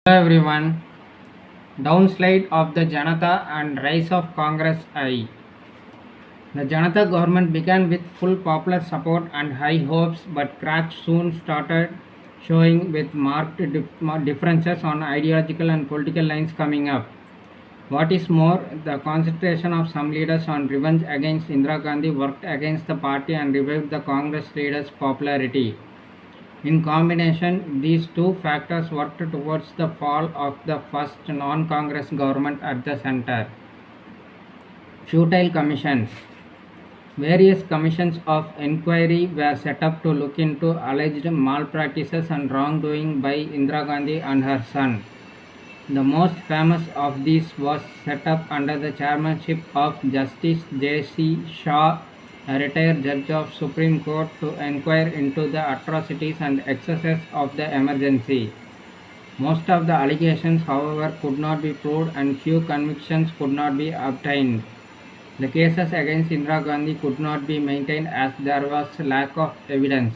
Hello everyone. Downslide of the Janata and rise of Congress I. The Janata government began with full popular support and high hopes, but cracks soon started showing with marked differences on ideological and political lines coming up. What is more, the concentration of some leaders on revenge against Indira Gandhi worked against the party and revived the Congress leaders' popularity. In combination, these two factors worked towards the fall of the first non-Congress government at the center. Futile commissions. Various commissions of inquiry were set up to look into alleged malpractices and wrongdoing by Indira Gandhi and her son. The most famous of these was set up under the chairmanship of Justice J.C. Shah, a retired judge of Supreme Court, to inquire into the atrocities and excesses of the emergency. Most of the allegations, however, could not be proved and few convictions could not be obtained. The cases against Indira Gandhi could not be maintained as there was lack of evidence.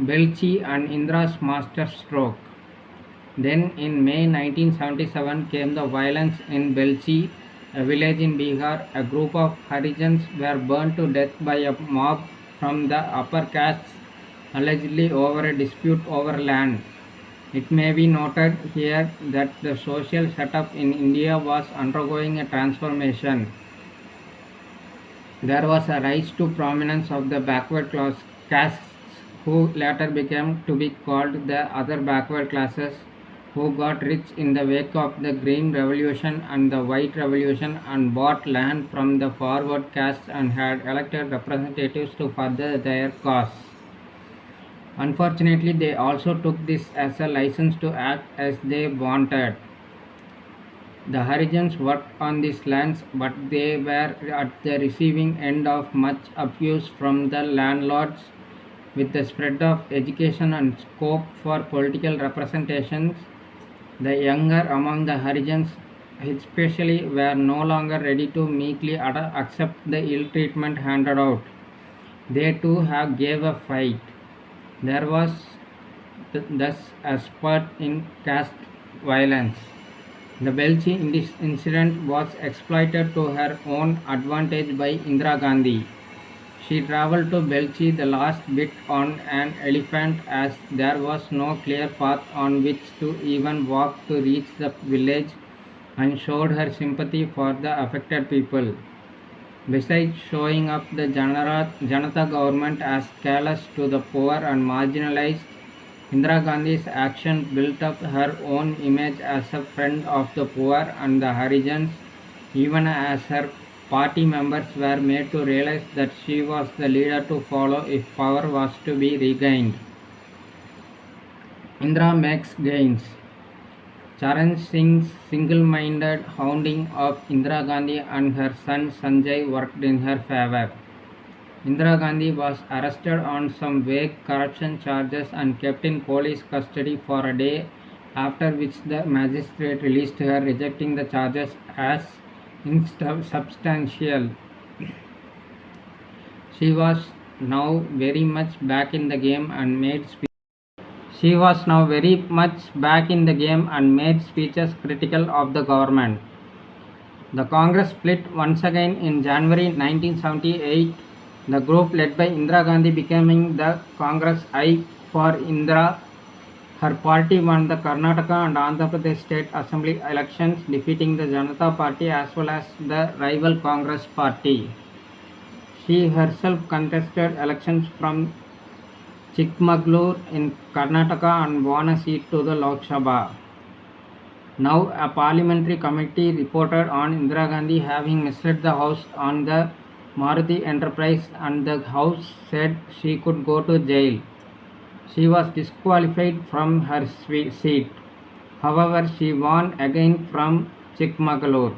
Belchi and Indira's masterstroke. Then in May 1977 came the violence in Belchi, a village in Bihar. A group of Harijans were burned to death by a mob from the upper castes, allegedly over a dispute over land. It may be noted here that the social setup in India was undergoing a transformation. There was a rise to prominence of the backward class castes who later became to be called the other backward classes, who got rich in the wake of the Green Revolution and the White Revolution and bought land from the forward castes and had elected representatives to further their cause. Unfortunately, they also took this as a license to act as they wanted. The Harijans worked on these lands, but they were at the receiving end of much abuse from the landlords. With the spread of education and scope for political representations, the younger among the Harijans especially were no longer ready to meekly accept the ill treatment handed out. They too have gave a fight. There was thus a spurt in caste violence. The Belchi incident was exploited to her own advantage by Indira Gandhi. She travelled to Belchi the last bit on an elephant as there was no clear path on which to even walk to reach the village, and showed her sympathy for the affected people. Besides showing up the Janata government as callous to the poor and marginalized, Indira Gandhi's action built up her own image as a friend of the poor and the Harijans, even as her party members were made to realize that she was the leader to follow if power was to be regained. Indira makes gains. Charan Singh's single-minded hounding of Indira Gandhi and her son Sanjay worked in her favor. Indira Gandhi was arrested on some vague corruption charges and kept in police custody for a day, after which the magistrate released her, rejecting the charges as insubstantial. She was now very much back in the game and made speeches critical of the government. The Congress split once again in January 1978. The group led by Indira Gandhi becoming the Congress I for Indira. Her party won the Karnataka and Andhra Pradesh state assembly elections, defeating the Janata Party as well as the rival Congress Party. She herself contested elections from Chikmagalur in Karnataka and won a seat to the Lok Sabha. Now, a parliamentary committee reported on Indira Gandhi having misled the House on the Maruti enterprise, and the House said she could go to jail. She was disqualified from her seat. However, she won again from Chikmagalur.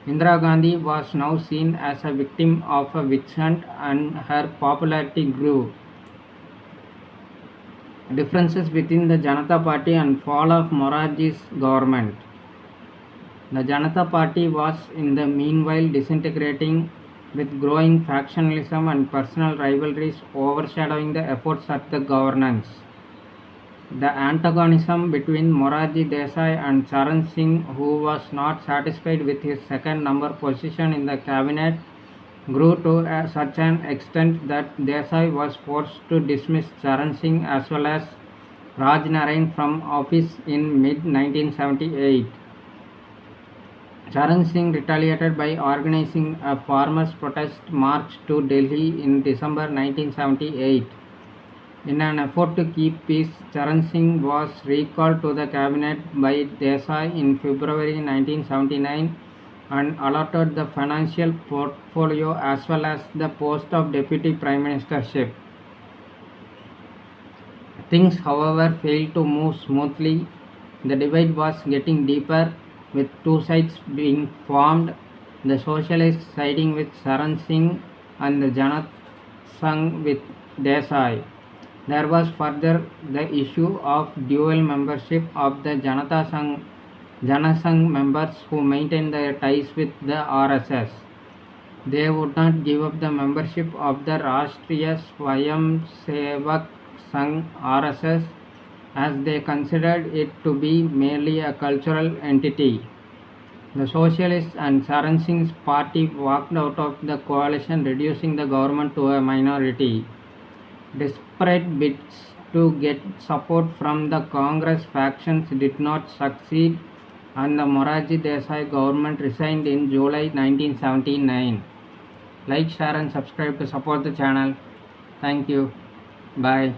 Indira Gandhi was now seen as a victim of a witch hunt and her popularity grew. Differences within the Janata Party and fall of Morarji's government. The Janata Party was in the meanwhile disintegrating, with growing factionalism and personal rivalries overshadowing the efforts at the governance. The antagonism between Morarji Desai and Charan Singh, who was not satisfied with his second number position in the cabinet, grew to such an extent that Desai was forced to dismiss Charan Singh as well as Raj Narain from office in mid 1978. Charan Singh retaliated by organizing a farmers' protest march to Delhi in December 1978. In an effort to keep peace, Charan Singh was recalled to the cabinet by Desai in February 1979 and allotted the financial portfolio as well as the post of deputy prime ministership. Things, however, failed to move smoothly. The divide was getting deeper, with two sides being formed, the socialists siding with Charan Singh and the Janata Sangh with Desai. There was further the issue of dual membership of the Janasangh members who maintained their ties with the RSS. They would not give up the membership of the Rashtriya Swayamsevak Sangh RSS as they considered it to be merely a cultural entity. The Socialists and Charan Singh's party walked out of the coalition, reducing the government to a minority. Desperate bids to get support from the Congress factions did not succeed, and the Morarji Desai government resigned in July 1979. Like, share, and subscribe to support the channel. Thank you. Bye.